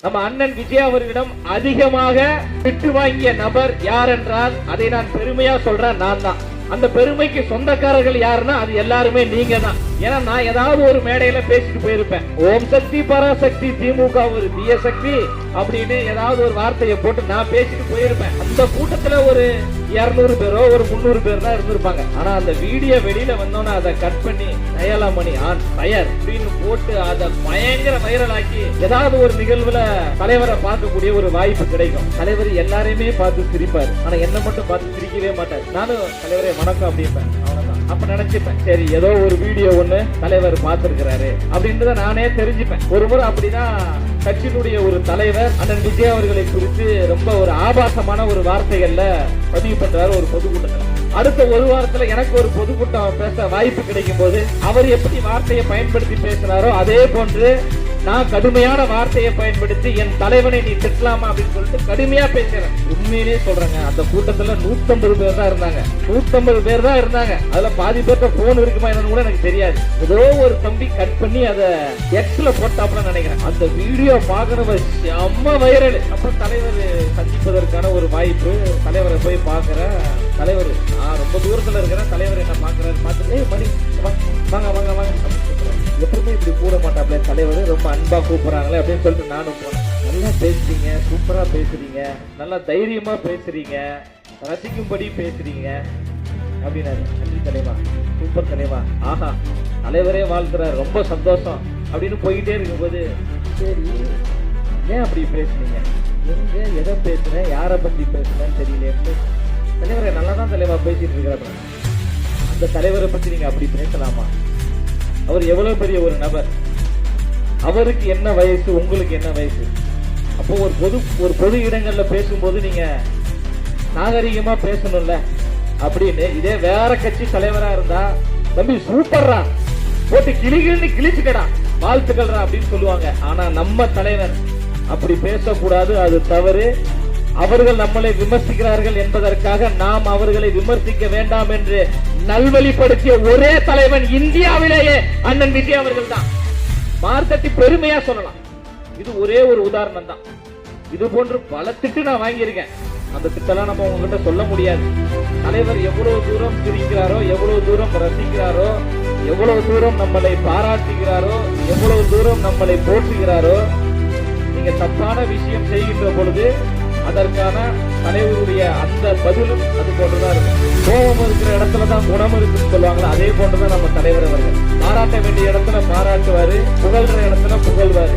நம்ம அண்ணன் விஜய் அவர்களிடம் அதிகமாக திட்டு வாங்கிய நபர் யார் என்றால் அதை நான் பெருமையா சொல்றேன், நான் தான். அந்த பெருமைக்கு சொந்தக்காரர்கள் யாருன்னா அது எல்லாருமே நீங்க தான். ஏன்னா நான் ஏதாவது ஒரு மேடையில பேசிட்டு போயிருப்பேன், ஓம் சக்தி பராசக்தி திமுக ஒரு தீய சக்தி அப்படின்னு ஏதாவது ஒரு வார்த்தையை போட்டு நான் பேசிட்டு போயிருப்பேன். அந்த கூட்டத்துல ஒரு 200 பேரோ ஒரு 300 பேர் தான் இருந்திருப்பாங்க. ஆனா அந்த வீடியோ வெளியில வந்தோன்னா அதை கட் பண்ணி தயலாமணி ஆன் தயார் அப்படின்னு போட்டு அதை பயங்கர வைரல் ஆக்கி ஏதாவது ஒரு நிகழ்வுல தலைவரை பார்க்கக்கூடிய ஒரு வாய்ப்பு கிடைக்கும். தலைவர் எல்லாரையுமே பார்த்து சிரிப்பாரு, ஆனா என்ன மட்டும் பார்த்து சிரிக்கவே மாட்டார். நானும் தலைவரே வணக்கம் அப்படிப்பேன், அவ்வளவுதான். அப்ப நினைச்சுப்பேன், சரி ஏதோ ஒரு வீடியோ ஒண்ணு தலைவர் பார்த்திருக்கிறாரு அப்படின்றத நானே தெரிஞ்சுப்பேன். ஒரு முறை அப்படிதான் கட்சியினுடைய ஒரு தலைவர் அண்ணன் விஜய் அவர்களை குறித்து ரொம்ப ஒரு ஆபாசமான ஒரு வார்த்தைகள்ல பதிவு பண்றாரு ஒரு பொதுக்கூட்டத்தில். அடுத்த ஒரு வாரத்துல எனக்கு ஒரு பொதுக்கூட்டம் பேச வாய்ப்பு கிடைக்கும் போது அவர் எப்படி வார்த்தையை பயன்படுத்தி பேசினாரோ அதே போன்று நான் கடுமையான வார்த்தையை பயன்படுத்தி என் தலைவனை நீ திட்டலாமா அப்படின்னு சொல்லிட்டு கடுமையா பேசுறேன். உண்மையிலேயே சொல்றேங்க, அந்த கூட்டத்துல 150 பேர் தான் இருந்தாங்க. 150 பேர் தான் இருந்தாங்க. அதுல பாதி பேர்த்த போன் இருக்குமா என்னன்னு கூட எனக்கு தெரியாது. ஏதோ ஒரு தம்பி கட் பண்ணி அதை எக்ஸ்ல போட்டாப்ல நினைக்கிறேன். அந்த வீடியோ பார்க்கணும் செம்ம வைரல். அப்புறம் தலைவர் சந்திப்பதற்கான ஒரு வாய்ப்பு, தலைவரை போய் பாக்குற தலைவர், நான் ரொம்ப தூரத்துல இருக்கிறேன், தலைவர் என்ன பாக்குறாரு பார்த்துட்டு மணி வாங்க வாங்க வாங்க எப்பவுமே இப்படி கூட மாட்டாப்ல தலைவர், ரொம்ப அன்பா கூப்பிடுறாங்களே அப்படின்னு சொல்லிட்டு நானும் போனேன். நல்லா பேசுறீங்க, சூப்பரா பேசுறீங்க, நல்லா தைரியமா பேசுறீங்க, ரசிக்கும்படி பேசுறீங்க அப்படின்னாரு. நன்றி தலைவா, சூப்பர் தலைவா, ஆஹா தலைவரே வாழ்த்துறாரு, ரொம்ப சந்தோஷம் அப்படின்னு போயிட்டே இருக்கும்போது, சரி ஏன் அப்படி பேசுனீங்க, எங்க எதை பேசுனேன், யாரை பத்தி பேசுனேன்னு தெரியல. தலைவரை நல்லா தான் தலைவா பேசிட்டு இருக்கிறாங்க. அந்த தலைவரை பத்தி நீங்க அப்படி பேசலாமா? அவர் எவ்வளவு பெரிய ஒரு நபர், அவருக்கு என்ன வயசு, உங்களுக்கு என்ன வயசு? அப்போ ஒரு பொது இடங்கள்ல பேசும்போது நீங்க நாகரிகமா பேசணும்ல அப்படின்னு. இதே வேற கட்சி தலைவரா இருந்தா, தம்பி சூப்பர்ரா, போட்டு கிளிகிள்னு கிழிச்சுக்கடா, வாழ்த்துக்கள்ரா அப்படின்னு சொல்லுவாங்க. ஆனா நம்ம தலைவர் அப்படி பேசக்கூடாது, அது தவறு. அவர்கள் நம்மளை விமர்சிக்கிறார்கள் என்பதற்காக நாம் அவர்களை விமர்சிக்க வேண்டாம் என்று நல்வழிப்படுத்திய ஒரே தலைவன் இந்தியாவிலேயே அண்ணன் விஜய் அவர்கள் தான். மார்க்கத்தை பெருமையா சொல்லலாம். இது ஒரே ஒரு உதாரணம் தான். இது போன்று பல திட்டு நான் வாங்கியிருக்கேன். அந்த திட்டெல்லாம் நம்ம உங்ககிட்ட சொல்ல முடியாது. தலைவர் எவ்வளவு தூரம் சிரிக்கிறாரோ, எவ்வளவு தூரம் ரசிக்கிறாரோ, எவ்வளவு தூரம் நம்மளை பாராட்டுகிறாரோ, எவ்வளவு தூரம் நம்மளை போற்றுகிறாரோ, நீங்க தப்பான விஷயம் செய்கின்ற பொழுது அதற்கான தலைவருடைய அந்த பதிலும் அது போன்றுதான் இருக்கும். கோபம் இருக்கிற இடத்துலதான் குணம் இருக்குன்னு சொல்லுவாங்களா, அதே போன்றுதான் நம்ம தலைவர் அவர்கள். பாராட்ட வேண்டிய இடத்துல பாராட்டுவாரு, புகழ்ற இடத்துல புகழ்வாரு.